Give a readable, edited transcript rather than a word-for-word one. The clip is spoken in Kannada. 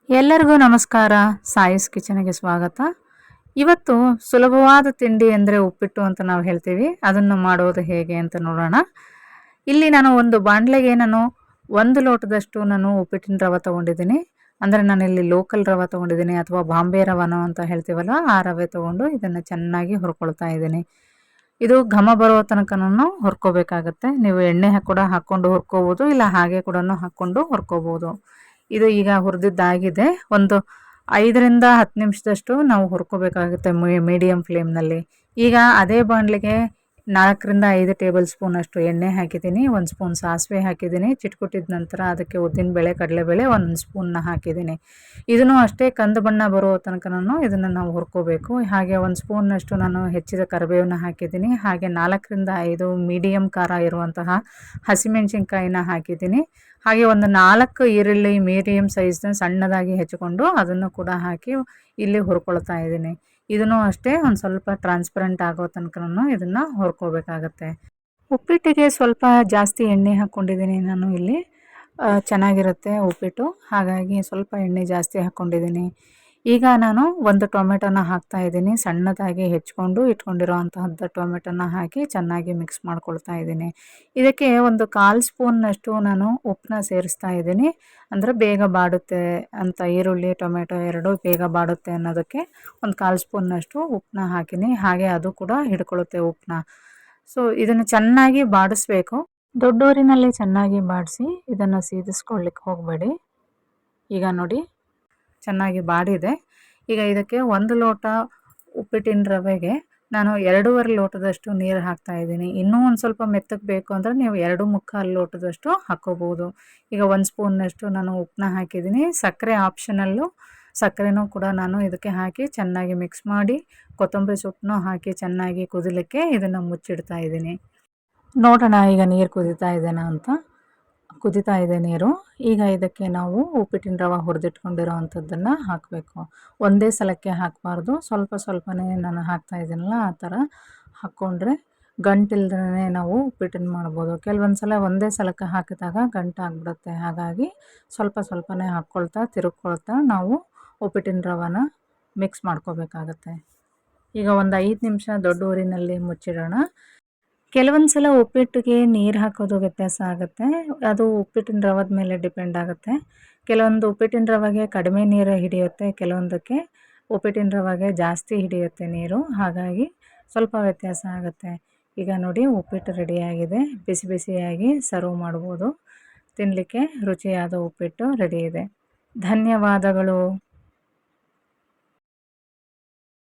ಎಲ್ಲರಿಗೂ ನಮಸ್ಕಾರ. ಸಾಯಿಸ್ ಕಿಚನ್ಗೆ ಸ್ವಾಗತ. ಇವತ್ತು ಸುಲಭವಾದ ತಿಂಡಿ ಅಂದರೆ ಉಪ್ಪಿಟ್ಟು ಅಂತ ನಾವು ಹೇಳ್ತೀವಿ. ಅದನ್ನು ಮಾಡೋದು ಹೇಗೆ ಅಂತ ನೋಡೋಣ. ಇಲ್ಲಿ ನಾನು ಒಂದು ಬಾಣಲೆಗೆ ಒಂದು ಲೋಟದಷ್ಟು ಉಪ್ಪಿಟ್ಟಿನ ರವೆ ತೊಗೊಂಡಿದ್ದೀನಿ. ಅಂದರೆ ನಾನಿಲ್ಲಿ ಲೋಕಲ್ ರವೆ ತೊಗೊಂಡಿದ್ದೀನಿ ಅಥವಾ ಬಾಂಬೆ ರವೆನೋ ಅಂತ ಹೇಳ್ತೀವಲ್ಲ, ಆ ರವೆ ತೊಗೊಂಡು ಇದನ್ನು ಚೆನ್ನಾಗಿ ಹುರ್ಕೊಳ್ತಾ ಇದ್ದೀನಿ. ಇದು ಘಮ ಬರೋ ತನಕನೂ ಹುರ್ಕೋಬೇಕಾಗತ್ತೆ. ನೀವು ಎಣ್ಣೆ ಕೂಡ ಹಾಕ್ಕೊಂಡು ಹುರ್ಕೋಬೋದು, ಇಲ್ಲ ಹಾಗೆ ಕೂಡ ಹಾಕ್ಕೊಂಡು ಹುರ್ಕೋಬೋದು. ಇದು ಈಗ ಹುರಿದಿದ್ದಾಗಿದೆ. ಒಂದು 5ರಿಂದ 10 ನಿಮಿಷದಷ್ಟು ನಾವು ಹುರ್ಕೋಬೇಕಾಗುತ್ತೆ ಮೀಡಿಯಮ್ ಫ್ಲೇಮ್ನಲ್ಲಿ. ಈಗ ಅದೇ ಬಾಣಲೆಗೆ 4ರಿಂದ 5 ಟೇಬಲ್ ಸ್ಪೂನ್ ಅಷ್ಟು ಎಣ್ಣೆ ಹಾಕಿದ್ದೀನಿ. 1 ಸ್ಪೂನ್ ಸಾಸಿವೆ ಹಾಕಿದ್ದೀನಿ. ಚಿಟ್ಕುಟ್ಟಿದ ನಂತರ ಅದಕ್ಕೆ ಉದ್ದಿನಬೇಳೆ, ಕಡಲೆಬೇಳೆ 1 ಸ್ಪೂನ್ನ ಹಾಕಿದ್ದೀನಿ. ಇದನ್ನು ಅಷ್ಟೇ ಕಂದು ಬಣ್ಣ ಬರೋ ತನಕನೂ ಇದನ್ನು ನಾವು ಹುರ್ಕೋಬೇಕು. ಹಾಗೆ 1 ಸ್ಪೂನ್ನಷ್ಟು ನಾನು ಹೆಚ್ಚಿದ ಕರಿಬೇವನ್ನ ಹಾಕಿದ್ದೀನಿ. ಹಾಗೆ 4ರಿಂದ 5 ಮೀಡಿಯಮ್ ಖಾರ ಇರುವಂತಹ ಹಸಿಮೆಣಸಿನ್ಕಾಯಿನ ಹಾಕಿದ್ದೀನಿ. ಹಾಗೆ ಒಂದು 4 ಈರುಳ್ಳಿ ಮೀಡಿಯಮ್ ಸೈಜ್ನ ಸಣ್ಣದಾಗಿ ಹೆಚ್ಚಿಕೊಂಡು ಅದನ್ನು ಕೂಡ ಹಾಕಿ ಇಲ್ಲಿ ಹುರ್ಕೊಳ್ತಾ ಇದ್ದೀನಿ. ಇದನ್ನು ಅಷ್ಟೇ ಒಂದು ಸ್ವಲ್ಪ ಟ್ರಾನ್ಸ್ಪರೆಂಟ್ ಆಗೋ ತನಕನೂ ಇದನ್ನು ಹುರ್ಕೋಬೇಕಾಗತ್ತೆ. ಉಪ್ಪಿಟ್ಟಿಗೆ ಸ್ವಲ್ಪ ಜಾಸ್ತಿ ಎಣ್ಣೆ ಹಾಕ್ಕೊಂಡಿದ್ದೀನಿ ನಾನು ಇಲ್ಲಿ. ಚೆನ್ನಾಗಿರುತ್ತೆ ಉಪ್ಪಿಟ್ಟು, ಹಾಗಾಗಿ ಸ್ವಲ್ಪ ಎಣ್ಣೆ ಜಾಸ್ತಿ ಹಾಕ್ಕೊಂಡಿದ್ದೀನಿ. ಈಗ ನಾನು ಒಂದು ಟೊಮೆಟೊನ ಹಾಕ್ತಾ ಇದ್ದೀನಿ. ಸಣ್ಣದಾಗಿ ಹೆಚ್ಚಿಕೊಂಡು ಇಟ್ಕೊಂಡಿರೋ ಅಂತಹದ್ದು ಟೊಮೆಟೊನ ಹಾಕಿ ಚೆನ್ನಾಗಿ ಮಿಕ್ಸ್ ಮಾಡ್ಕೊಳ್ತಾ ಇದ್ದೀನಿ. ಇದಕ್ಕೆ ಒಂದು 1/4 ಸ್ಪೂನ್ನಷ್ಟು ನಾನು ಉಪ್ಪನ್ನ ಸೇರಿಸ್ತಾ ಇದ್ದೀನಿ. ಅಂದರೆ ಬೇಗ ಬಾಡುತ್ತೆ ಅಂತ, ಈರುಳ್ಳಿ ಟೊಮೆಟೊ ಎರಡೂ ಬೇಗ ಬಾಡುತ್ತೆ ಅನ್ನೋದಕ್ಕೆ ಒಂದು 1/4 ಸ್ಪೂನ್ನಷ್ಟು ಉಪ್ಪನ್ನ ಹಾಕಿನಿ. ಹಾಗೆ ಅದು ಕೂಡ ಹಿಡ್ಕೊಳ್ಳುತ್ತೆ ಉಪ್ಪನ್ನ. ಸೊ ಇದನ್ನು ಚೆನ್ನಾಗಿ ಬಾಡಿಸ್ಬೇಕು. ದೊಡ್ಡೂರಿನಲ್ಲಿ ಚೆನ್ನಾಗಿ ಬಾಡಿಸಿ ಇದನ್ನು ಸೀದಿಸ್ಕೊಳ್ಳಿಕ್ಕೆ ಹೋಗಬೇಡಿ. ಈಗ ನೋಡಿ ಚೆನ್ನಾಗಿ ಬಾಡಿದೆ. ಈಗ ಇದಕ್ಕೆ 1 ಲೋಟ ಉಪ್ಪಿಟ್ಟಿನ ರವೆಗೆ ನಾನು 2.5 ಲೋಟದಷ್ಟು ನೀರು ಹಾಕ್ತಾ ಇದ್ದೀನಿ. ಇನ್ನೂ ಒಂದು ಸ್ವಲ್ಪ ಮೆತ್ತಗೆ ಬೇಕು ಅಂದರೆ ನೀವು 2.25 ಲೋಟದಷ್ಟು ಹಾಕ್ಕೋಬೋದು. ಈಗ 1 ಸ್ಪೂನ್ನಷ್ಟು ನಾನು ಉಪ್ಪನ್ನ ಹಾಕಿದ್ದೀನಿ. ಸಕ್ಕರೆ ಆಪ್ಷನಲ್ಲು, ಸಕ್ಕರೆನೂ ಕೂಡ ನಾನು ಇದಕ್ಕೆ ಹಾಕಿ ಚೆನ್ನಾಗಿ ಮಿಕ್ಸ್ ಮಾಡಿ ಕೊತ್ತಂಬರಿ ಸೊಪ್ಪನ್ನು ಹಾಕಿ ಚೆನ್ನಾಗಿ ಕುದಿಲಿಕ್ಕೆ ಇದನ್ನು ಮುಚ್ಚಿಡ್ತಾ ಇದ್ದೀನಿ. ನೋಡೋಣ ಈಗ ನೀರು ಕುದೀತಾ ಇದೆನಾ ಅಂತ. ಕುದೀತಾ ಇದೆ ನೀರು. ಈಗ ಇದಕ್ಕೆ ನಾವು ಉಪ್ಪಿಟ್ಟಿನ ರವೆ ಹುರಿದಿಟ್ಕೊಂಡಿರೋ ಅಂಥದ್ದನ್ನು ಹಾಕಬೇಕು. ಒಂದೇ ಸಲಕ್ಕೆ ಹಾಕಬಾರ್ದು, ಸ್ವಲ್ಪ ಸ್ವಲ್ಪನೇ ನಾನು ಹಾಕ್ತಾ ಇದ್ದೀನಲ್ಲ, ಆ ಥರ ಹಾಕ್ಕೊಂಡ್ರೆ ಗಂಟಿಲ್ದೇ ನಾವು ಉಪ್ಪಿಟ್ಟನ್ನು ಮಾಡ್ಬೋದು. ಕೆಲವೊಂದು ಸಲ ಒಂದೇ ಸಲಕ್ಕೆ ಹಾಕಿದಾಗ ಗಂಟಾಗ್ಬಿಡುತ್ತೆ. ಹಾಗಾಗಿ ಸ್ವಲ್ಪ ಸ್ವಲ್ಪನೇ ಹಾಕ್ಕೊಳ್ತಾ ತಿರುಗ್ಕೊಳ್ತಾ ನಾವು ಉಪ್ಪಿಟ್ಟಿನ ರವೆನ ಮಿಕ್ಸ್ ಮಾಡ್ಕೋಬೇಕಾಗತ್ತೆ. ಈಗ ಒಂದು 5 ನಿಮಿಷ ದೊಡ್ಡ ಊರಿನಲ್ಲಿ ಮುಚ್ಚಿಡೋಣ. ಕೆಲವೊಂದು ಸಲ ಉಪ್ಪಿಟ್ಟಿಗೆ ನೀರು ಹಾಕೋದು ವ್ಯತ್ಯಾಸ ಆಗುತ್ತೆ. ಅದು ಉಪ್ಪಿಟ್ಟಿನ ರವದ ಮೇಲೆ ಡಿಪೆಂಡ್ ಆಗುತ್ತೆ. ಕೆಲವೊಂದು ಉಪ್ಪಿಟ್ಟಿನ ರವೆಗೆ ಕಡಿಮೆ ನೀರು ಹಿಡಿಯುತ್ತೆ, ಕೆಲವೊಂದಕ್ಕೆ ಉಪ್ಪಿಟ್ಟಿನ ರವೆಗೆ ಜಾಸ್ತಿ ಹಿಡಿಯುತ್ತೆ ನೀರು. ಹಾಗಾಗಿ ಸ್ವಲ್ಪ ವ್ಯತ್ಯಾಸ ಆಗುತ್ತೆ. ಈಗ ನೋಡಿ ಉಪ್ಪಿಟ್ಟು ರೆಡಿಯಾಗಿದೆ. ಬಿಸಿ ಬಿಸಿಯಾಗಿ ಸರ್ವ್ ಮಾಡ್ಬೋದು. ತಿನ್ನಲಿಕ್ಕೆ ರುಚಿಯಾದ ಉಪ್ಪಿಟ್ಟು ರೆಡಿ ಇದೆ. ಧನ್ಯವಾದಗಳು.